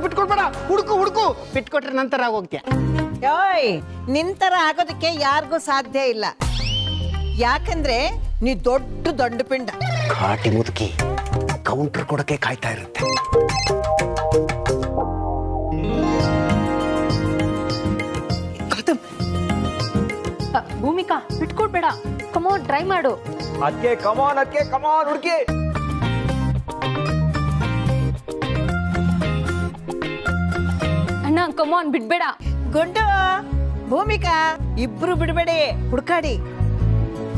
ಬಿಟ್ಕೊಡ್ಬೇಡ, ಹುಡುಕು ಹುಡುಕು, ಬಿಟ್ಕೊಟ್ರೆ ನಂತರ ಹೋಗ್ತೀಯ. ಯೋಯ್, ನಿಂತರ ಆಗೋದಕ್ಕೆ ಯಾರಿಗೂ ಸಾಧ್ಯ ಇಲ್ಲ. ಯಾಕಂದ್ರೆ ನೀ ದೊಡ್ಡ ದಂಡಪಿಂಡ. ಕಾಟಿ ಮುದುಕಿ ಕೌಂಟರ್ ಕೊಡಕ್ಕೆ ಕಾಯ್ತಾ ಇರುತ್ತೆ. ಭೂಮಿಕಾ ಬಿಟ್ಕೊಡ್ಬೇಡ, ಕಮಾನ್ ಟ್ರೈ ಮಾಡು. ಅದಕ್ಕೆ ಕಮಾನ್ ಹುಡುಕಿ. ಅಣ್ಣ ಕಮಾನ್ ಬಿಡ್ಬೇಡ. ಗುಂಡು, ಭೂಮಿಕಾ ಇಬ್ರು ಬಿಡಬೇಡಿ, ಹುಡ್ಕಾಡಿ.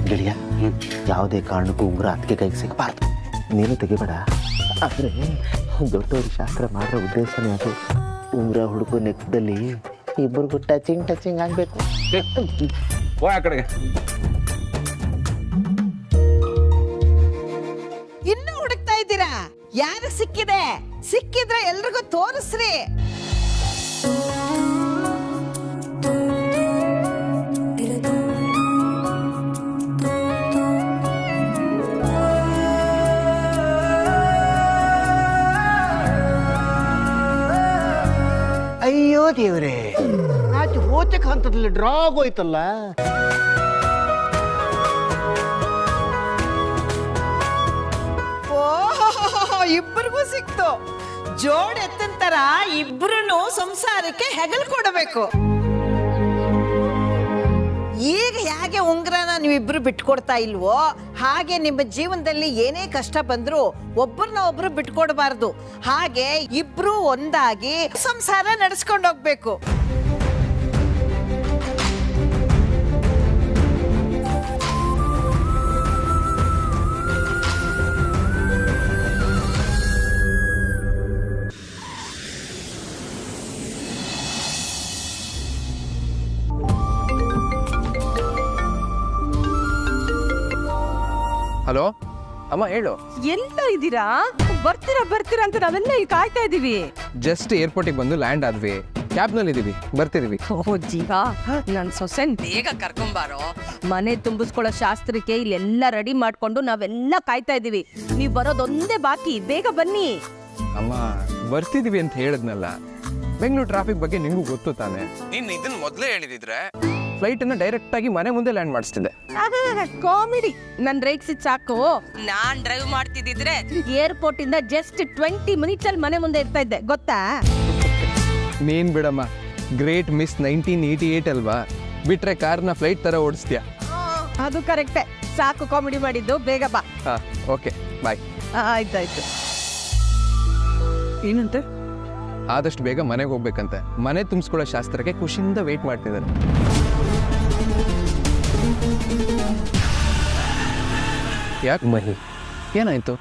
ಗೆಳೆಯ, ಯಾವುದೇ ಕಾರಣಕ್ಕೂ ಉಂಗುರ ಅದಕ್ಕೆ ಕೈಗೆ ಸಿಗಬಾರ್ದು. ನೀನು ತೆಗಿಬೇಡ. ಆದರೆ ದೊಡ್ಡವರು ಶಾಸ್ತ್ರ ಮಾಡೋ ಉದ್ದೇಶನೇ ಅದು. ಉಂಗುರ ಹುಡುಕು ನೆಕ್ದಲ್ಲಿ ಇಬ್ಬರಿಗೂ ಟಚಿಂಗ್ ಆಗಬೇಕು. ಆ ಕಡೆಗೆ ಇನ್ನೂ ಹುಡುಕ್ತಾ ಇದ್ದೀರಾ? ಯಾರು ಸಿಕ್ಕಿದ್ರೆ ಎಲ್ರಿಗೂ ತೋರಿಸ್ರಿ. ಅಯ್ಯೋ ದೇವ್ರೆ, ಆಚೆ ಹೋಚಕ್ ಹಂತದಲ್ಲಿ ಡ್ರಾ ಆಗೋಯ್ತಲ್ಲ. ಇಬ್ಬರಿಗೂ ಸಿಕ್ತು. ಜೋಡ್ ಎತ್ತನ ತರ ಇಬ್ರು ಸಂಸಾರಕ್ಕೆ ಹೆಗಲ್ ಕೊಡಬೇಕು. ಈಗ ಹೇಗೆ ಉಂಗ್ರನ ನೀವಿಬ್ರು ಬಿಟ್ಕೊಡ್ತಾ ಇಲ್ವೋ ಹಾಗೆ ನಿಮ್ಮ ಜೀವನದಲ್ಲಿ ಏನೇ ಕಷ್ಟ ಬಂದ್ರು ಒಬ್ಬರನ್ನ ಒಬ್ರು ಬಿಟ್ಕೊಡ್ಬಾರ್ದು. ಹಾಗೆ ಇಬ್ರು ಒಂದಾಗಿ ಸಂಸಾರ ನಡೆಸ್ಕೊಂಡು ಹೋಗ್ಬೇಕು. ಹಲೋ ಅಮ್ಮ, ಹೇಳು. ಎಲ್ಲ ಇದ್ದೀರಾ? ಬರ್ತೀರಾ ಅಂತ ನಾವೆಲ್ಲ ಇಲ್ಲಿ ಕಾಯ್ತಾ ಇದೀವಿ. ಜಸ್ಟ್ ಏರ್ಪೋರ್ಟಿಗೆ ಬಂದು ಲ್ಯಾಂಡ್ ಆದ್ವಿ. ಕ್ಯಾಬ್ನಲ್ಲಿ ಇದೀವಿ, ಬರ್ತಿದೀವಿ. ಓ ಜೀವ, ನನ್ ಸೊಸೆನ್ ಬೇಗ ಕರ್ಕೊಂಬಾರೋ. ಮನೆ ತುಂಬಿಸ್ಕೊಳ್ಳೋ ಶಾಸ್ತ್ರಕ್ಕೆ ಇಲ್ಲೆಲ್ಲ ರೆಡಿ ಮಾಡ್ಕೊಂಡು ನಾವೆಲ್ಲ ಕಾಯ್ತಾ ಇದೀವಿ. ನೀವ್ ಬರೋದೊಂದೇ ಬಾಕಿ, ಬೇಗ ಬನ್ನಿ. ಅಮ್ಮ, ಬರ್ತಿದೀವಿ ಅಂತ ಹೇಳಿದ್ನಲ್ಲ. ಬೆಂಗಳೂರು ಟ್ರಾಫಿಕ್ ಬಗ್ಗೆ ನಿಂಗೂ ಗೊತ್ತು ತಾನೆ. ನೀನ್ ಇದನ್ನ ಮೊದಲೇ ಹೇಳಿದಿದ್ರೆ ಫ್ಲೈಟ್ ಅನ್ನ ಡೈರೆಕ್ಟ್ ಆಗಿ ಮನೆ ಮುಂದೆ ಲ್ಯಾಂಡ್ ಮಾಡಿಸ್ತಿದ್ದೆ. ಕಾಮಿಡಿ. ನನ್ ರೇಗ್ಸಿದ್ ಸಾಕು. ನಾನ್ ಡ್ರೈವ್ ಮಾಡ್ತಿದ್ದಿದ್ರೆ ಏರ್ಪೋರ್ಟ್ ಇಂದ ಜಸ್ಟ್ 20 ಮಿನಿಟ್ಸ್ ಅಲ್ಲಿ ಮನೆ ಮುಂದೆ ಇರ್ತಾ ಇದ್ದೆ, ಗೊತ್ತಾ? ನೀನ್ ಬಿಡಮ್ಮ, ಗ್ರೇಟ್ ಮಿಸ್ 1988 ಅಲ್ವಾ? ಬಿಟ್ರೆ ಕಾರ್ನ ಫ್ಲೈಟ್ ತರ ಓಡಿಸ್ತೀಯ. ಅದು ಕರೆಕ್ಟೇ. ಸಾಕು ಕಾಮಿಡಿ ಮಾಡಿದ್ದು, ಬೇಗ ಬಾ. ಹಾ, ಓಕೆ, ಬಾಯ್. ಆಯ್ತಾಯ್ತು. ಏನಂತೆ? ಆದಷ್ಟು ಬೇಗ ಮನೆಗೆ ಹೋಗ್ಬೇಕಂತೆ. ಮನೆ ತುಂಬಿಸ್ಕೊಳ್ಳೋ ಶಾಸ್ತ್ರಕ್ಕೆ ಖುಷಿಯಿಂದ ವೇಟ್ ಮಾಡ್ತಿದ್ದಾರೆ. ಯಾಕೆ ಮಹಿ, ಏನಾಯ್ತು?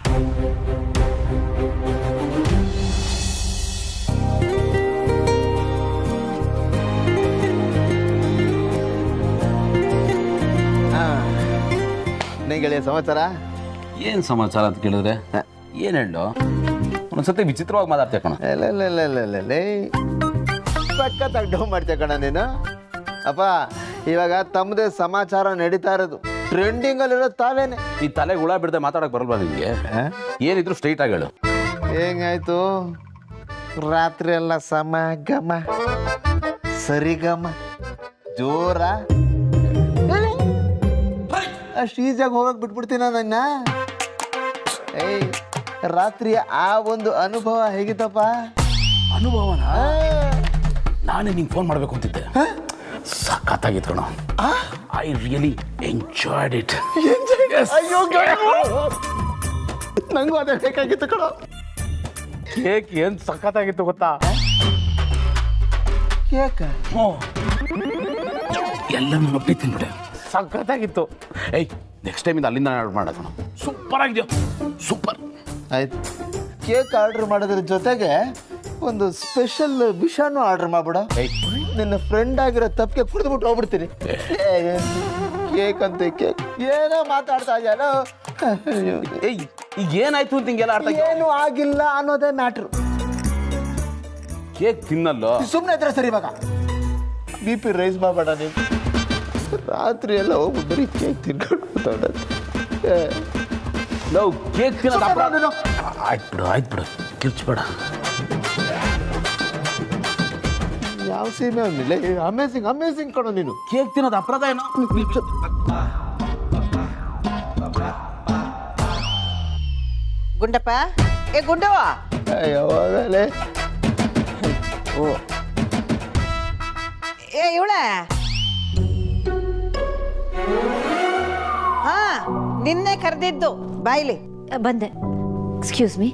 ಗೆಳೆಯ ಸಮಾಚಾರ ಏನು ಸಮಾಚಾರ ಅಂತ ಕೇಳಿದ್ರೆ ಏನು ಹೇಳೋ? ಒಂದ್ಸತಿ ವಿಚಿತ್ರವಾಗಿ ಮಾತಾಡ್ತೀಯ ಕಣ. ಸಖತ್ತಾಗಿ ಡೌ ಮಾಡ್ತೀಯ ಕಣ ನೀನು. ಅಪ್ಪ, ಇವಾಗ ತಮ್ಮದೇ ಸಮಾಚಾರ ನಡೀತಾ ಇರೋದು. ಟ್ರೆಂಡಿಂಗ್ ಅಲ್ಲಿರೋ ತಾವೇನೆ. ಈ ತಲೆಗೆ ಹುಳ ಬಿಡದೆ ಮಾತಾಡಕ್ ಬರಲ್ವಾ ನಿಮಗೆ? ಏನಿದ್ರು ಸ್ಟ್ರೈಟ್ ಆಗಿ ಹೇಳು. ಹೆಂಗಾಯ್ತು? ರಾತ್ರಿ ಎಲ್ಲ ಸಮ ಗಮ ಸರಿಗಮ ಜೋರ ಅಷ್ಟು ಈಸಿಯಾಗಿ ಹೋಗಕ್ ಬಿಟ್ಬಿಡ್ತೀನ ನನ್ನ? ಏಯ್, ರಾತ್ರಿಯ ಆ ಒಂದು ಅನುಭವ ಹೇಗಿತ್ತಪ್ಪ? ಅನುಭವನ ನಾನೇ ನಿಂಗೆ ಫೋನ್ ಮಾಡಬೇಕು ಅಂತಿದ್ದೆ. ಸಖತ್ತಾಗಿತ್ತು ಕಣ. I really enjoyed it. ಅಯ್ಯೋ, ನಂಗೂ ಅದೇ ಬೇಕಾಗಿತ್ತು ಕಣ. ಕೇಕ್ ಏನು ಸಖತ್ತಾಗಿತ್ತು ಗೊತ್ತಾ? ಕೇಕ್ ಎಲ್ಲ ಒಬ್ಬನೇ ತಿನ್ಬಿಟ್ಟೆ. ಸಖತ್ತಾಗಿತ್ತು. ಏಯ್, ನೆಕ್ಸ್ಟ್ ಟೈಮಿಂದ ಅಲ್ಲಿಂದ ಆರ್ಡರ್ ಮಾಡೋದು. ಸೂಪರ್ ಆಗಿದೆಯೋ? ಸೂಪರ್. ಆಯ್ತು, ಕೇಕ್ ಆರ್ಡರ್ ಮಾಡೋದ್ರ ಜೊತೆಗೆ ಒಂದು ಸ್ಪೆಷಲ್ ವಿಷಾನು ಆರ್ಡರ್ ಮಾಡ್ಬಿಡ. ನಿನ್ನ ಫ್ರೆಂಡ್ ಆಗಿರೋ ತಪ್ಪಿಗೆ ಕುಡಿದ್ಬಿಟ್ಟು ಹೋಗ್ಬಿಡ್ತೀನಿ. ಕೇಕ್ ಅಂತ ಕೇಕ್ ಏನೋ ಮಾತಾಡ್ತಾ ಇದೆಯಲ್ಲ. ಏಯ್, ಈಗ ಏನಾಯ್ತು ಅಂತ ಹಿಂಗೆಲ್ಲ ಅರ್ಥ? ಏನು ಆಗಿಲ್ಲ ಅನ್ನೋದೇ ಮ್ಯಾಟ್ರು. ಕೇಕ್ ತಿನ್ನಲ್ಲೋ? ಸುಮ್ಮನೆ ಇದ್ರೆ ಸರಿ. ಇವಾಗ BP ರೈಸ್ ಮಾಡಬೇಡ ನೀವು. ರಾತ್ರಿ ಎಲ್ಲ ಹೋಗಿ ಬರೀ ಕೇಕ್ ತಿನ್ಕೊಂಡು ನಾವು ಕೇಕ್ ತಿನ್ನೋದು ಆಯ್ತು ಬಿಡು ಕಿರ್ಚ್ಬೇಡ. ಯಾವ ಸೀಮೆ ಅಂದಿಲ್ಲ ಅಮೇಸಿಂಗ್ ಅಮೇಸಿಂಗ್ ಕಣೋ ನೀನು. ಕೇಕ್ ತಿನ್ನೋದು ಅಪರಾಧ ಏನೋ. ಗುಂಡಪ್ಪ ಏ ಗುಂಡವ ಯಾವಾಗಲೇ ಓ ಏ ಇವಳ ಹಾ ನಿನ್ನೆ ಕರೆದಿದ್ದು ಬಾಯ್ಲಿ ಬಂದೆ. Excuse me.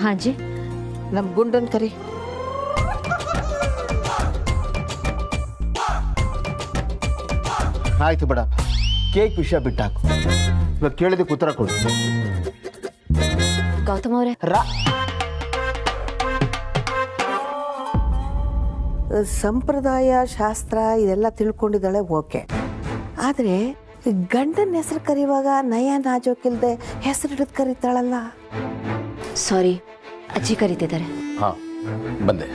ಹಾಂ ಜಿ. ನಮ್ ಗುಂಡನ್ ಕರಿ. ಆಯ್ತು ಬೇಡ, ಕೇಕ್ ವಿಷಯ ಬಿಟ್ಟಾಕು. ಇವಾಗ ಕೇಳಿದಕ್ಕೆ ಉತ್ತರ ಕೊಡು. ಗೌತಮ್ ಅವರೇ, ಸಂಪ್ರದಾಯ ಶಾಸ್ತ್ರ ಇದೆಲ್ಲ ತಿಳ್ಕೊಂಡಿದ್ದಾಳೆ, ಓಕೆ. ಆದರೆ ಗಂಡನ ಹೆಸರು ಕರೆಯುವಾಗ ನಯ ನಾಜೋಕಿಲ್ದೆ ಹೆಸರು ಹಿಡಿದು ಕರೀತಾಳಲ್ಲ. ಸಾರಿ, ಅಜ್ಜಿ ಕರೀತಿದ್ದಾರೆ. ಹಾಂ ಬಂದೆ.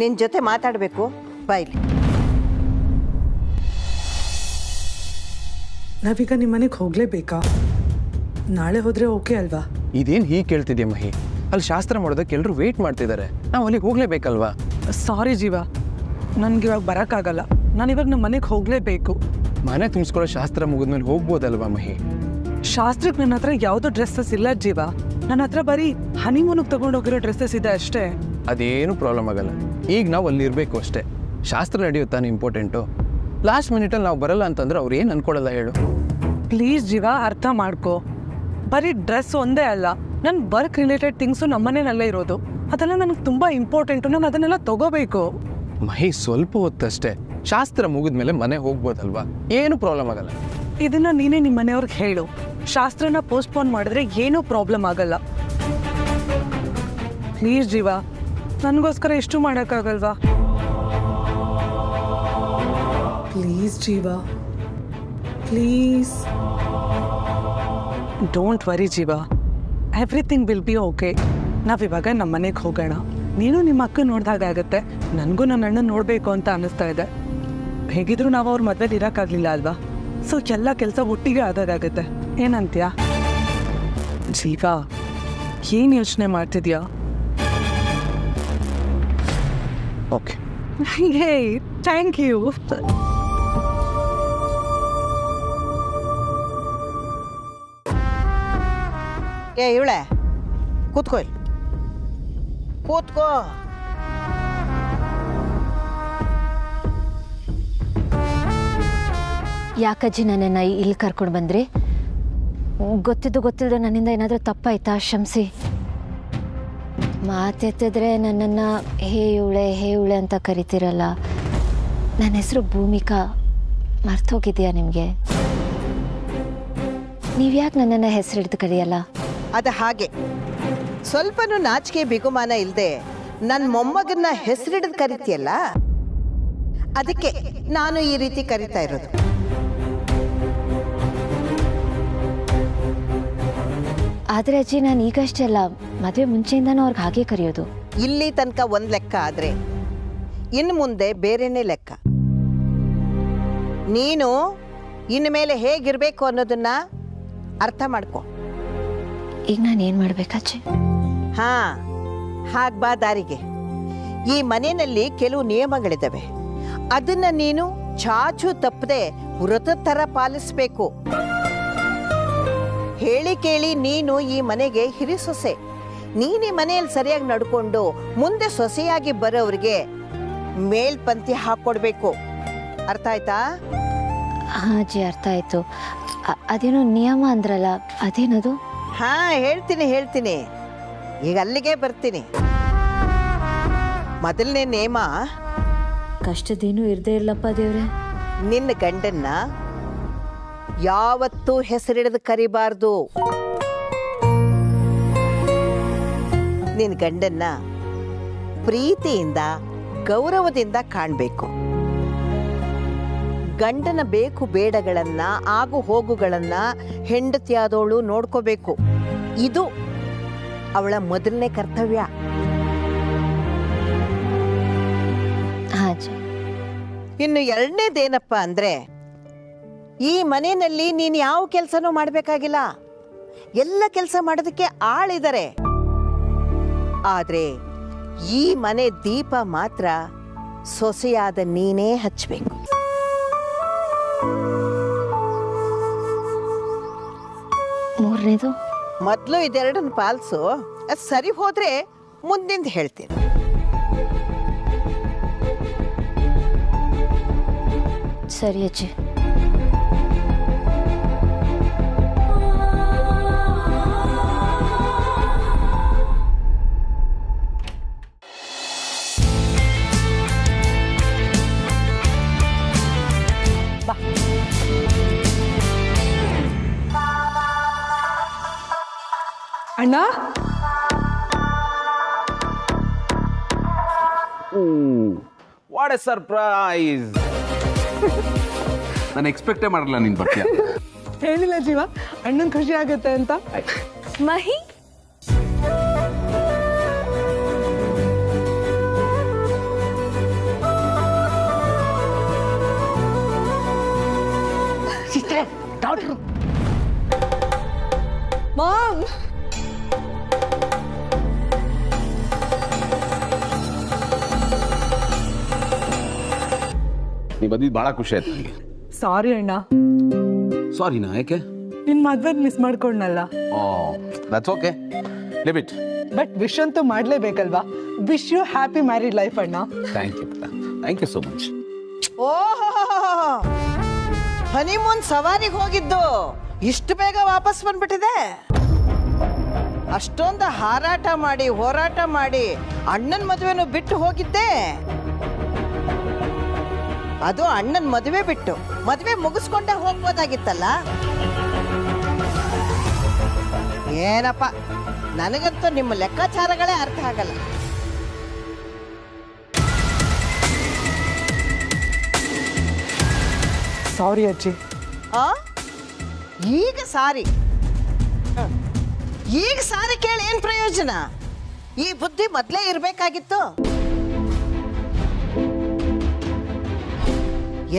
ನಿನ್ ಜೊತೆ ಮಾತಾಡಬೇಕು, ಬಾಯ್ಲಿ. ನಾವೀಗ ನಿಮ್ಮ ಮನೆಗೆ ಹೋಗ್ಲೇಬೇಕಾ? ನಾಳೆ ಹೋದ್ರೆ ಓಕೆ ಅಲ್ವಾ? ಇದೇನು ಹೀಗೆ ಕೇಳ್ತಿದ್ಯಾ ಮಹಿ? ಅಲ್ಲಿ ಶಾಸ್ತ್ರ ಮಾಡೋದಕ್ಕೆ ಎಲ್ಲರೂ ವೇಟ್ ಮಾಡ್ತಿದ್ದಾರೆ, ನಾವು ಅಲ್ಲಿಗೆ ಹೋಗ್ಲೇಬೇಕಲ್ವಾ? ಸಾರಿ ಜೀವ, ನನ್ಗೆ ಇವಾಗ ಬರೋಕ್ಕಾಗಲ್ಲ. ನಾನಿವಾಗ ನಮ್ಮ ಮನೆಗೆ ಹೋಗ್ಲೇಬೇಕು. ಮನೆ ತುಂಬಿಸ್ಕೊಳ್ಳೋ ಶಾಸ್ತ್ರ ಮುಗಿದ್ಮೇಲೆ ಹೋಗ್ಬೋದಲ್ವಾ ಮಹಿ? ಶಾಸ್ತ್ರಕ್ಕೆ ನನ್ನ ಹತ್ರ ಯಾವುದೋ ಡ್ರೆಸ್ಸಸ್ ಇಲ್ಲ ಜೀವ. ನನ್ನ ಹತ್ರ ಬರೀ ಹನಿಮೂನಿಗೆ ತಗೊಂಡೋಗಿರೋ ಡ್ರೆಸ್ಸಸ್ ಇದೆ ಅಷ್ಟೇ. ಅದೇನು ಪ್ರಾಬ್ಲಮ್ ಆಗಲ್ಲ. ಈಗ ನಾವು ಅಲ್ಲಿ ಇರಬೇಕು ಅಷ್ಟೇ. ಶಾಸ್ತ್ರ ನಡೆಯುತ್ತಾನೆ ಇಂಪಾರ್ಟೆಂಟು. ಲಾಸ್ಟ್ ಮಿನಿಟಲ್ಲಿ ನಾವು ಬರಲ್ಲ ಅಂತಂದ್ರೆ ಅವ್ರು ಏನು ಅನ್ಕೊಳ್ಳಲ್ಲ ಹೇಳು. ಪ್ಲೀಸ್ ಜೀವ, ಅರ್ಥ ಮಾಡ್ಕೋ. ಬರೀ ಡ್ರೆಸ್ ಒಂದೇ ಅಲ್ಲ, ನನ್ನ ವರ್ಕ್ ರಿಲೇಟೆಡ್ ಥಿಂಗ್ಸು ನಮ್ಮನೇನಲ್ಲೇ ಇರೋದು. ಅದೆಲ್ಲ ನನಗೆ ತುಂಬ ಇಂಪಾರ್ಟೆಂಟು. ನಾನು ಅದನ್ನೆಲ್ಲ ತಗೋಬೇಕು. ಮಹಿ, ಸ್ವಲ್ಪ ಹೊತ್ತಷ್ಟೇ. ಶಾಸ್ತ್ರ ಮುಗಿದ್ಮೇಲೆ ಮನೆ ಹೋಗ್ಬೋದಲ್ವಾ? ಏನು ಪ್ರಾಬ್ಲಮ್ ಆಗಲ್ಲ. ಇದನ್ನ ನೀನೇ ನಿಮ್ಮ ಮನೆಯವ್ರಿಗೆ ಹೇಳು. ಶಾಸ್ತ್ರನ ಪೋಸ್ಟ್ಪೋನ್ ಮಾಡಿದ್ರೆ ಏನೂ ಪ್ರಾಬ್ಲಮ್ ಆಗಲ್ಲ. ಪ್ಲೀಸ್ ಜೀವ, ನನಗೋಸ್ಕರ ಇಷ್ಟು ಮಾಡೋಕ್ಕಾಗಲ್ವಾ? ಪ್ಲೀಸ್ ಜೀವ, ಪ್ಲೀಸ್. ಡೋಂಟ್ ವರಿ ಜೀವ, ಎವ್ರಿಥಿಂಗ್ ವಿಲ್ ಬಿ ಓಕೆ. ನಾವಿವಾಗ ನಮ್ಮ ಮನೆಗೆ ಹೋಗೋಣ. ನೀನು ನಿಮ್ಮ ಅಕ್ಕ ನೋಡ್ದಾಗತ್ತೆ. ನನಗೂ ನನ್ನ ಅಣ್ಣ ನೋಡಬೇಕು ಅಂತ ಅನ್ನಿಸ್ತಾ ಇದೆ. ಹೇಗಿದ್ರು ನಾವು ಅವ್ರ ಮದ್ವೆಲಿ ಇರೋಕ್ಕಾಗಲಿಲ್ಲ ಅಲ್ವಾ? ಸೊ ಎಲ್ಲ ಕೆಲಸ ಒಟ್ಟಿಗೆ ಆದಾಗತ್ತೆ. ಏನಂತೀಯ ಜೀವ? ಏನು ಯೋಚನೆ ಮಾಡ್ತಿದ್ಯಾ? ಓಕೆ. Hey, thank you. ಏ ಇವಳೆ, ಕೂತ್ಕೋ ಇಲ್ಲಿ. ಕೂತ್ಕೋ. ಯಾಕಜ್ಜಿ ನನ್ನನ್ನು ಇಲ್ಲಿ ಕರ್ಕೊಂಡು ಬಂದ್ರಿ? ಗೊತ್ತಿಲ್ಲದೆ ನನ್ನಿಂದ ಏನಾದರೂ ತಪ್ಪಾಯ್ತಾ? ಕ್ಷಮಿಸಿ. ಮಾತೆತ್ತಿದ್ರೆ ನನ್ನನ್ನು ಹೇ ಇವಳೆ ಅಂತ ಕರಿತೀರಲ್ಲ. ನನ್ನ ಹೆಸರು ಭೂಮಿಕಾ. ಮರ್ತೋಗಿದೆಯಾ ನಿಮಗೆ? ನೀವ್ಯಾಕೆ ನನ್ನನ್ನು ಹೆಸರು ಹಿಡಿದು ಕರೆಯಲ್ಲ? ಅದು ಹಾಗೆ, ಸ್ವಲ್ಪನೂ ನಾಚಿಕೆ ಬಿಗುಮಾನ ಇಲ್ಲದೆ ನನ್ನ ಮೊಮ್ಮಗನ್ನ ಹೆಸರಿಡಿದು ಕರಿತೀಯಲ್ಲ, ಅದಕ್ಕೆ ನಾನು ಈ ರೀತಿ ಕರಿತಾ ಇರೋದು. ಆದರೆ ಅಜ್ಜಿ, ನಾನು ಈಗಷ್ಟೇ ಅಲ್ಲ, ಮದುವೆ ಮುಂಚೆಯಿಂದನೂ ಅವ್ರಿಗೆ ಹಾಗೆ ಕರೆಯೋದು. ಇಲ್ಲಿ ತನಕ ಒಂದು ಲೆಕ್ಕ ಆದರೆ ಇನ್ನು ಮುಂದೆ ಬೇರೆನೇ ಲೆಕ್ಕ. ನೀನು ಇನ್ನು ಮೇಲೆ ಹೇಗಿರಬೇಕು ಅನ್ನೋದನ್ನ ಅರ್ಥ ಮಾಡ್ಕೊ. ಈಗ ನಾನು ಏನು ಮಾಡ್ಬೇಕಜ್ಜಿ? ಹಾ, ಹಾಗೆ ಬಾ ದಾರಿಗೆ. ಈ ಮನೆಯಲ್ಲಿ ಕೆಲವು ನಿಯಮಗಳಿದ್ದಾವೆ, ಅದನ್ನ ನೀನು ಚಾಚು ತಪ್ಪದೆ ವ್ರತದ ಥರ ಪಾಲಿಸ್ಬೇಕು. ಹೇಳಿ ಕೇಳಿ ನೀನು ಈ ಮನೆಗೆ ಹಿರಿ ಸೊಸೆ. ನೀನು ಈ ಮನೆಯಲ್ಲಿ ಸರಿಯಾಗಿ ನಡ್ಕೊಂಡು ಮುಂದೆ ಸೊಸೆಯಾಗಿ ಬರೋವ್ರಿಗೆ ಮೇಲ್ಪಂಕ್ತಿ ಹಾಕ್ಕೊಡ್ಬೇಕು. ಅರ್ಥ ಆಯ್ತಾ? ಹಾಂ ಅಜ್ಜಿ, ಅರ್ಥ ಆಯಿತು. ಅದೇನೋ ನಿಯಮ ಅಂದ್ರಲ್ಲ, ಅದೇನದು? ಹಾ, ಹೇಳ್ತೀನಿ. ಈಗ ಅಲ್ಲಿಗೆ ಬರ್ತೀನಿ. ಮೊದಲನೇ ನೇಮ, ಕಷ್ಟದೇನೂ ಇರದೇ ಇರ್ಲಪ್ಪ ದೇವ್ರೆ. ನಿನ್ನ ಗಂಡನ್ನ ಯಾವತ್ತೂ ಹೆಸರಿಡಿದು ಕರಿಬಾರ್ದು. ನಿನ್ನ ಗಂಡನ್ನ ಪ್ರೀತಿಯಿಂದ ಗೌರವದಿಂದ ಕಾಣಬೇಕು. ಗಂಡನ ಬೇಕು ಬೇಡಗಳನ್ನ, ಆಗು ಹೋಗುಗಳನ್ನ ಹೆಂಡತಿಯಾದವಳು ನೋಡ್ಕೋಬೇಕು. ಇದು ಅವಳ ಮೊದಲನೇ ಕರ್ತವ್ಯ. ಹಾಂ ಅಜ್ಜಿ. ಇನ್ನು ಎರಡನೇದೇನಪ್ಪ ಅಂದ್ರೆ, ಈ ಮನೆಯಲ್ಲಿ ನೀನು ಯಾವ ಕೆಲಸನೂ ಮಾಡಬೇಕಾಗಿಲ್ಲ, ಎಲ್ಲ ಕೆಲಸ ಮಾಡೋದಕ್ಕೆ ಆಳಿದ್ದಾರೆ. ಆದ್ರೆ ಈ ಮನೆ ದೀಪ ಮಾತ್ರ ಸೊಸೆಯಾದ ನೀನೇ ಹಚ್ಚಬೇಕು. ಮೂರನೇದು ಮೊದಲು ಇದೆರಡನ್ನು ಪಾಲಿಸು. ಅದು ಸರಿ ಹೋದ್ರೆ ಮುಂದಿಂದ ಹೇಳ್ತೀನಿ. ಸರಿ ಅಜ್ಜಿ. ಅಣ್ಣ ವಾಟ್ ಎ ಸರ್ಪ್ರೈಸ್. ನಾನು ಎಕ್ಸ್ಪೆಕ್ಟೇ ಮಾಡಲ್ಲ ನೀನು ಬರ್ತೀಯ. ಹೇಳಿಲ್ಲ ಜೀವ, ಅಣ್ಣನ್ ಖುಷಿ ಆಗತ್ತೆ ಅಂತ. ಮಹಿ, ಮಾಮ್, ನೀ ಬಂದಿದ್ದು ಭಾಳ ಖುಷಿ ಆಯ್ತು ನನಗೆ. ಸಾರಿ ಅಣ್ಣ, ಸಾರಿನಾ? ಯಾಕೆ? ನಿನ್ ಮದ್ವೆ ಮಿಸ್ ಮಾಡ್ಕೊಂಡ್ನಲ್ಲ. That's okay, leave it. But wish ಅಂತೂ ಮಾಡ್ಲೇಬೇಕಲ್ವಾ. Wish you happy married life ಅಣ್ಣ. Thank you so much. ಓಹೋ, ಹನಿಮೂನ್ ಸವಾರಿಗೆ ಹೋಗಿದ್ದು ಇಷ್ಟು ಬೇಗ ವಾಪಸ್ ಬಂದ್ಬಿಟ್ಟಿದೆ. ಅಷ್ಟೊಂದು ಹಾರಾಟ ಮಾಡಿ ಹೋರಾಟ ಮಾಡಿ ಅಣ್ಣನ ಮದುವೆನೂ ಬಿಟ್ಟು ಹೋಗಿದ್ದೆ. ಅದು ಅಣ್ಣನ ಮದುವೆ ಬಿಟ್ಟು ಮದುವೆ ಮುಗಿಸ್ಕೊಂಡೇ ಹೋಗ್ಬೋದಾಗಿತ್ತಲ್ಲ. ಏನಪ್ಪ, ನನಗಂತೂ ನಿಮ್ಮ ಲೆಕ್ಕಾಚಾರಗಳೇ ಅರ್ಥ ಆಗಲ್ಲ. ಸಾರಿ ಅಜ್ಜಿ. ಆ? ಈಗ ಸಾರಿ ಈಗ ಸಾರಿ ಕೇಳಿ ಏನ್ ಪ್ರಯೋಜನ? ಈ ಬುದ್ಧಿ ಮೊದಲೇ ಇರಬೇಕಾಗಿತ್ತು.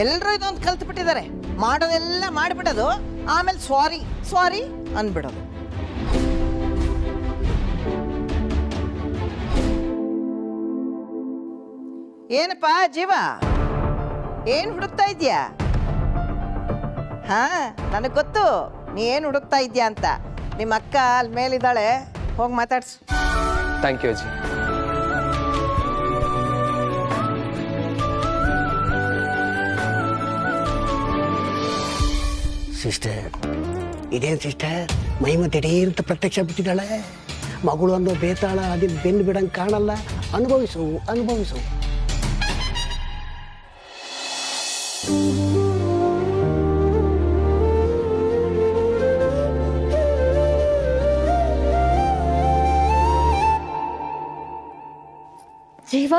ಎಲ್ಲರೂ ಇದೊಂದು ಕಲ್ತು ಬಿಟ್ಟಿದ್ದಾರೆ. ಮಾಡೋದೆಲ್ಲ ಮಾಡಿಬಿಡೋದು, ಆಮೇಲೆ ಸಾರಿ ಸಾರಿ ಅಂದ್ಬಿಡೋದು. ಏನಪ್ಪ ಜೀವ, ಏನ್ ಹುಡುಕ್ತಾ ಇದ್ಯಾ? ಹಾ, ನನಗೆ ಗೊತ್ತು ನೀ ಏನು ಹುಡುಕ್ತಾ ಇದ್ಯಾ ಅಂತ. ನಿಮ್ಮ ಅಕ್ಕ ಅಲ್ಲಿ ಮೇಲಿದ್ದಾಳೆ, ಹೋಗಿ ಮಾತಾಡ್ಸು. ಥ್ಯಾಂಕ್ ಯು ಅಜ್ಜಿ. ಸಿಸ್ಟರ್, ಇದೇನು ಸಿಸ್ಟರ್ ಮೈ ಮತ್ತೆ ಅಂತ ಪ್ರತ್ಯಕ್ಷ ಬಿಟ್ಟಿದ್ದಾಳೆ. ಮಗಳು ಅನ್ನೋ ಬೇತಾಳ ಅದನ್ನ ಬೆನ್ನು ಬಿಡಂಗೆ ಕಾಣಲ್ಲ. ಅನುಭವಿಸು ಅನುಭವಿಸು. ಜೀವ,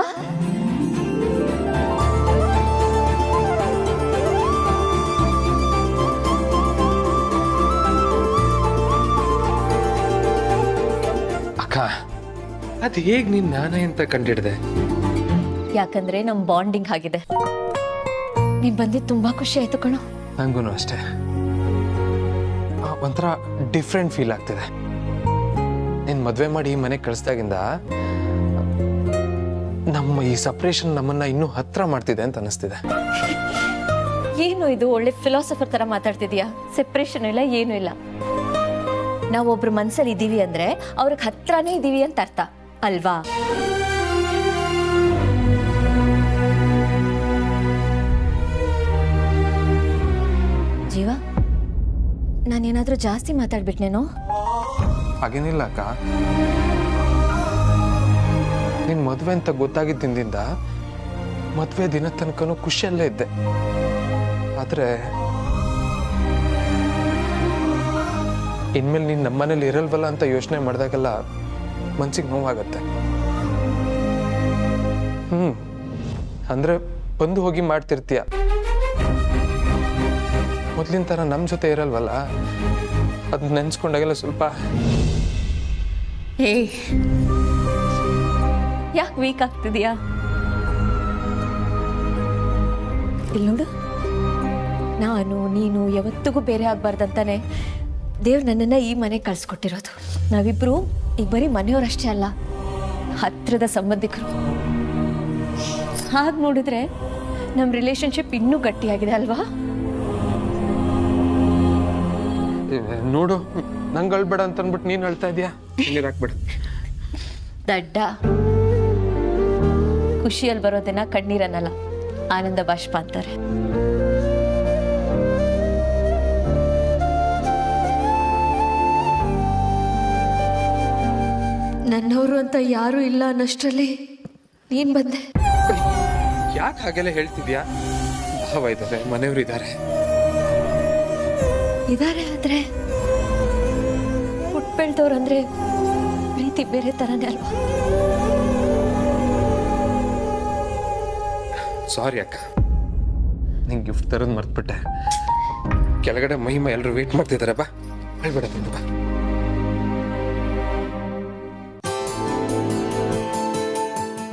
ಅಕ್ಕ, ಅದು ಹೇಗೆ ನೀನು ನಾನೇ ಅಂತ ಕಂಡಿಡ್ದೆ? ಯಾಕಂದ್ರೆ ನಮ್ ಬಾಂಡಿಂಗ್ ಆಗಿದೆ. ನೀನ್ ಬಂದಿದ್ದು ತುಂಬಾ ಖುಷಿ ಆಯ್ತು ಕಣೋ. ನಂಗೂ ಅಷ್ಟೇ. ಒಂಥರ ಡಿಫ್ರೆಂಟ್ ಫೀಲ್ ಆಗ್ತಿದೆ. ನೀನು ಮದುವೆ ಮಾಡಿ ಈ ಮನೆಗೆ ಕಳಿಸ್ದಾಗಿಂದ ನಮ್ಮ ಈ ಸಪ್ರೇಷನ್ ನಮ್ಮನ್ನ ಇನ್ನೂ ಹತ್ರ ಮಾಡ್ತಿದೆ ಅಂತ ಅನಿಸ್ತಿದೆ. ಏನು ಇದು ಒಳ್ಳೆ ಫಿಲಾಸಫರ್ ತರ ಮಾತಾಡ್ತಿದ್ಯಾ? ಸೆಪರೇಷನ್ ಇಲ್ಲ, ಏನು ಇಲ್ಲ. ನಾವೊಬ್ರು ಮನ್ಸಲ್ಲಿ ಇದೀವಿ ಅಂದ್ರೆ ಅವ್ರಿಗೆ ಹತ್ರನೇ ಇದೀವಿ ಅಂತ ಅರ್ಥ ಅಲ್ವಾ? ಜೀವ, ನಾನೇನಾದ್ರೂ ಜಾಸ್ತಿ ಮಾತಾಡ್ಬಿಟ್ನೇನೋ? ಹಾಗೇನಿಲ್ಲ ಅಕ್ಕ. ನಿನ್ ಮದುವೆ ಅಂತ ಗೊತ್ತಾಗಿದ್ದಿಂದ ಮದುವೆ ದಿನ ತನಕನೂ ಖುಷಿಯಲ್ಲೇ ಇದ್ದೆ. ಆದ್ರೆ ಇನ್ಮೇಲೆ ನೀನ್ ನಮ್ಮನೇಲಿ ಇರಲ್ವಲ್ಲ ಅಂತ ಯೋಚನೆ ಮಾಡಿದಾಗೆಲ್ಲ ಮನ್ಸಿಗೆ ನೋವಾಗತ್ತೆ. ಅಂದ್ರೆ ಬಂದು ಹೋಗಿ ಮಾಡ್ತಿರ್ತೀಯ, ಮೊದ್ಲಿನ ತರ ನಮ್ ಜೊತೆ ಇರಲ್ವಲ್ಲ, ಅದ್ ನೆನ್ಸ್ಕೊಂಡಾಗೆಲ್ಲ ಸ್ವಲ್ಪ ಯಾಕೆ ವೀಕ್ ಆಗ್ತಿದ್ಯಾ? ಇಲ್ಲಿ ನೋಡು, ನಾನು ನೀನು ಯಾವತ್ತಿಗೂ ಬೇರೆ ಆಗ್ಬಾರ್ದಂತಾನೆ ದೇವ್ರು ನನ್ನನ್ನು ಈ ಮನೆಗೆ ಕಳ್ಸಿಕೊಟ್ಟಿರೋದು. ನಾವಿಬ್ರು ಈಗ ಬರೀ ಮನೆಯವರಷ್ಟೇ ಅಲ್ಲ, ಹತ್ತಿರದ ಸಂಬಂಧಿಕರು. ಹಾಗೆ ನೋಡಿದ್ರೆ ನಮ್ಮ ರಿಲೇಶನ್ಶಿಪ್ ಇನ್ನೂ ಗಟ್ಟಿಯಾಗಿದೆ ಅಲ್ವಾ? ನೋಡು, ನಂಗೆ ಅಳ್ಬೇಡ ಅಂತ ಅಂದ್ಬಿಟ್ಟು ನೀನು ಅಳ್ತಾ ಇದೀಯಾ? ನೀರಾಕ್ಬೇಡ. ದಡ್ಡ. ಖುಷಿಯಲ್ಲಿ ಬರೋದನ್ನ ಕಣ್ಣೀರನ್ನಲ್ಲ, ಆನಂದ ಬಾಷ್ಪ ಅಂತಾರೆ. ನನ್ನವರು ಅಂತ ಯಾರೂ ಇಲ್ಲ ಅನ್ನಷ್ಟರಲ್ಲಿ ನೀನ್ ಬಂದೆ. ಯಾಕೆ ಹಾಗೆಲ್ಲ ಹೇಳ್ತಿದ್ಯಾ? ಭಾವ ಇದ್ದಾರೆ, ಮನೆಯವರು ಇದ್ದಾರೆ. ಆದ್ರೆ ಹುಟ್ಟು ಬೆಳ್ದವ್ರಂದ್ರೆ ಪ್ರೀತಿ ಬೇರೆ ತರನೇ ಅಲ್ವಾ? ಸಾರಿ ಅಕ್ಕ, ನಿಂಗೆ ಗಿಫ್ಟ್ ತರೋದು ಮರ್ತ್ಬಿಟ್ಟೆ. ಕೆಳಗಡೆ ಮಹಿಮಾ ಎಲ್ಲರೂ ವೇಟ್ ಮಾಡ್ತಿದ್ದಾರೆ. ಬಾ, ಹೇಳ್ಬೇಡ ನೀನು, ಬಾ.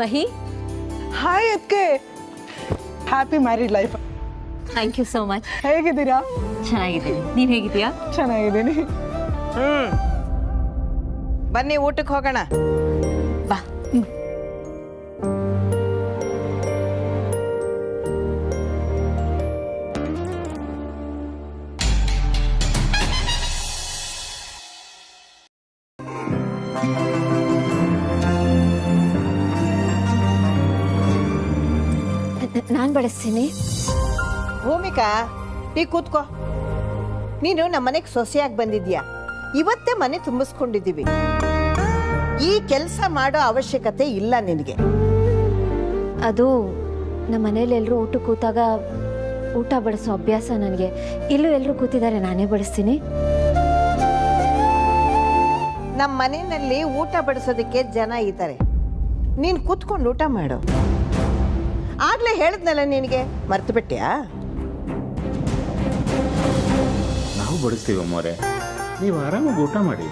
ಮಹಿ, ಹಾಯ್ ಅದಕ್ಕೆ. Happy married life. Thank you so much. ಹೇಗಿದ್ದೀರಾ? ಚೆನ್ನಾಗಿದ್ದೀನಿ. ನೀನ್ ಹೇಗಿದ್ದೀಯಾ? ಚೆನ್ನಾಗಿದ್ದೀನಿ. ಬನ್ನಿ ಊಟಕ್ಕೆ ಹೋಗೋಣ. ಬಾ. ನಾನು ಬಡಿಸ್ತೀನಿ. ಭೂಮಿಕಾ, ನೀ ಕೂತ್ಕೋ. ನೀನು ನಮ್ಮ ಮನೆಗೆ ಸೊಸೆಯಾಗಿ ಬಂದಿದ್ಯಾ. ಇವತ್ತೇ ಮನೆ ತುಂಬಿಸ್ಕೊಂಡಿದ್ದೀವಿ. ಈ ಕೆಲಸ ಮಾಡೋ ಅವಶ್ಯಕತೆ ಇಲ್ಲ ನಿನಗೆ. ಅದು ನಮ್ಮ ಮನೇಲಿ ಎಲ್ಲರೂ ಊಟ ಕೂತಾಗ ಊಟ ಬಡಿಸೋ ಅಭ್ಯಾಸ ನನಗೆ. ಇಲ್ಲೂ ಎಲ್ಲರೂ ಕೂತಿದ್ದಾರೆ, ನಾನೇ ಬಡಿಸ್ತೀನಿ. ನಮ್ಮ ಮನೆಯಲ್ಲಿ ಊಟ ಬಡಿಸೋದಕ್ಕೆ ಜನ ಇದ್ದಾರೆ. ನೀನು ಕೂತ್ಕೊಂಡು ಊಟ ಮಾಡು. ಆಗ್ಲೇ ಹೇಳಿದ್ನಲ್ಲ ನಿನಗೆ, ಮರ್ತು ಬಿಟ್ಟ್ಯಾ? ನಾವು ಬಡಿಸ್ತೀವಿ ಅಮ್ಮವ್ರೆ, ನೀವು ಆರಾಮಾಗಿ ಊಟ ಮಾಡಿ.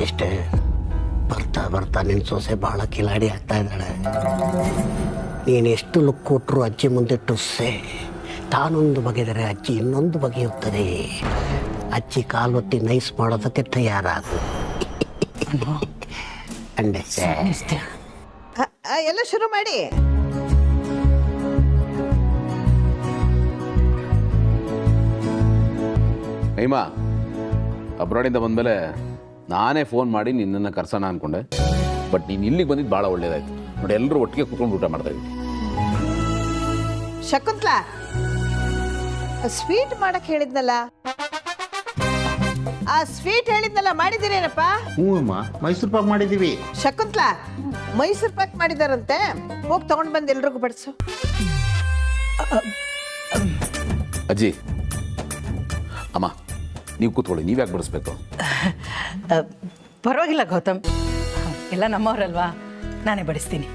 ಇಷ್ಟೇ ಬರ್ತಾ ಬರ್ತಾ ನಿನ್ನ ಸೊಸೆ ಭಾಳ ಕಿಲಾಡಿ ಆಗ್ತಾ ಇದ್ದಾಳೆ. ನೀನು ಎಷ್ಟು ಲುಕ್ ಕೊಟ್ಟರು ಅಜ್ಜಿ ಮುಂದೆ ಟುಸ್ಸೆ. ತಾನೊಂದು ಬಗೆದರೆ ಅಜ್ಜಿ ಇನ್ನೊಂದು ಬಗೆಯುತ್ತದೆ. ಅಜ್ಜಿ ಕಾಲೊತ್ತಿ ನೈಸ್ ಮಾಡೋದಕ್ಕೆ ತಯಾರಾಗು. ಎಲ್ಲ ಶುರು ಮಾಡಿ. ಮಹಿಮಾ, ಅಬ್ರಾಡಿಂದ ಬಂದಮೇಲೆ ನಾನೇ ಫೋನ್ ಮಾಡಿ ನಿನ್ನನ್ನು ಕರ್ಸೋಣ ಅಂದ್ಕೊಂಡೆ. ಬಟ್ ನೀನು ಇಲ್ಲಿಗೆ ಬಂದಿದ್ದು ಭಾಳ ಒಳ್ಳೇದಾಯ್ತು ನೋಡಿ. ಎಲ್ಲರೂ ಒಟ್ಟಿಗೆ ಕೂತ್ಕೊಂಡು ಊಟ ಮಾಡ್ತಾ ಇದ್ವಿ. ಶಕುಂತ್ಲಾ, ಸ್ವೀಟ್ ಮಾಡಕ್ ಹೇಳಿದ್ನಲ್ಲ, ಆ ಸ್ವೀಟ್ ಹೇಳಿದ್ನಲ್ಲ, ಮಾಡಿದಿರೇನಪ್ಪ? ಹ್ಞೂ ಅಮ್ಮ, ಮೈಸೂರು ಪಾಕ್ ಮಾಡಿದ್ದೀವಿ. ಶಕುಂತ್ಲಾ, ಮೈಸೂರು ಪಾಕ್ ಮಾಡಿದಾರಂತೆ. ಹೋಗಿ ತಗೊಂಡ್ ಬಂದು ಎಲ್ರಿಗೂ ಬಡಿಸು. ಅಜ್ಜಿ, ಅಮ್ಮ ನೀವು ಕೂತ್ಕೊಳ್ಳಿ, ನೀವು ಯಾಕೆ ಬಡಿಸ್ಬೇಕು? ಪರವಾಗಿಲ್ಲ ಗೌತಮ್, ಎಲ್ಲ ನಮ್ಮವರಲ್ವಾ, ನಾನೇ ಬಡಿಸ್ತೀನಿ.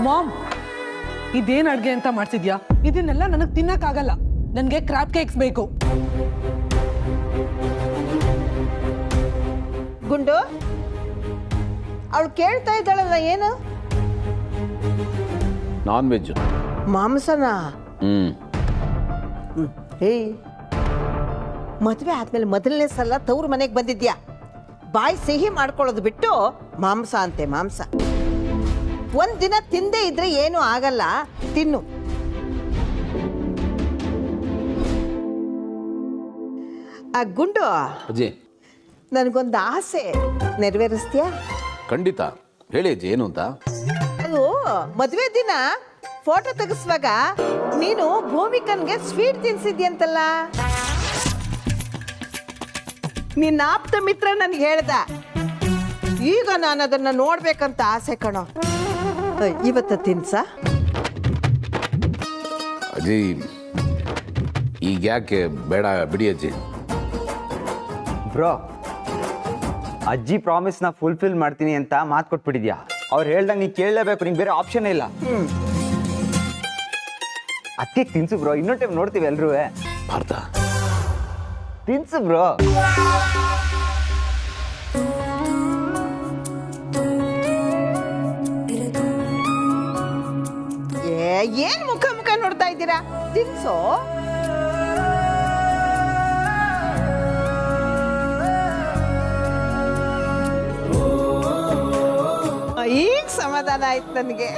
ಮಾಮ್, ಇದೇನ್ ಅಡ್ಗೆ ಅಂತ ಮಾಡ್ತಿದ್ಯಾ? ಇದನ್ನೆಲ್ಲ ನನಗೆ ತಿನ್ನಕ್ಕಾಗಲ್ಲ. ನನಗೆ ಕ್ರಾಬ್ ಕೇಕ್ಸ್ ಬೇಕು. ಗುಂಡು, ಅವಳು ಕೇಳ್ತಾ ಇದ್ದಾಳಲ್ಲ, ಏನು? Non veg. ಮಾಂಸನಾ? ಹ್ಞೂ. ಏಯ್, ಮದುವೆ ಆದ್ಮೇಲೆ ಮೊದಲನೇ ಸಲ ತವ್ರ ಮನೆಗೆ ಬಂದಿದ್ಯಾ. ಬಾಯಿ ಸಿಹಿ ಮಾಡ್ಕೊಳ್ಳೋದು ಬಿಟ್ಟು ಮಾಂಸ ಅಂತೆ ಮಾಂಸ. ಒಂದಿನ ತಿಂದೇ ಇದ್ರೆ ಏನು ಆಗಲ್ಲ, ತಿನ್ನು. ಆ ಗುಂಡು, ಅಜ್ಜಿ ನನಗೊಂದು ಆಸೆ, ನೆರವೇರಿಸ್ತೀಯಾ? ಖಂಡಿತ, ಹೇಳಿ ಅಜ್ಜಿ, ಏನು ಅಂತ? ಅದು ಮದುವೆ ದಿನ ಫೋಟೋ ತೆಗಿಸುವಾಗ ನೀನು ಭೂಮಿಕನ್ಗೆ ಸ್ವೀಟ್ ತಿನ್ಸಿದ್ಯಂತಲ್ಲ. ನಿನ್ನ ಆಪ್ತ ಮಿತ್ರ ನನ್ಗೆ ಹೇಳ್ದ. ಈಗ ನಾನು ಅದನ್ನ ನೋಡ್ಬೇಕಂತ ಆಸೆ ಕಣೋ. ಇವತ್ತು ತಿನ್ಸ? ಅಜ್ಜಿ ಈಗ ಯಾಕೆ ಬೇಡ ಬಿಡಿ ಅಜ್ಜಿ. ಬ್ರೋ, ಅಜ್ಜಿ ಪ್ರಾಮಿಸ್ನ ಫುಲ್ಫಿಲ್ ಮಾಡ್ತೀನಿ ಅಂತ ಮಾತು ಕೊಟ್ಬಿಟ್ಟಿದ್ಯಾ. ಅವ್ರು ಹೇಳ್ದಂಗೆ ನೀನು ಕೇಳಲೇಬೇಕು, ನಿಂಗೆ ಬೇರೆ ಆಪ್ಷನ್ ಇಲ್ಲ. ಅದಕ್ಕೆ ತಿನ್ಸು ಬ್ರೋ, ಇನ್ನೊಂದು ಟೈಮ್ ನೋಡ್ತೀವಿ ಎಲ್ರೂ. ಭಾರತ ತಿನ್ಸು ಬ್ರೋ. ಏನ್ ಮುಖ ಮುಖ ನೋಡ್ತಾ ಇದ್ದೀರಾ? ತಿನ್ಸೋ. ಈಗ ಸಮಾಧಾನ ಆಯ್ತು ನನಗೆ.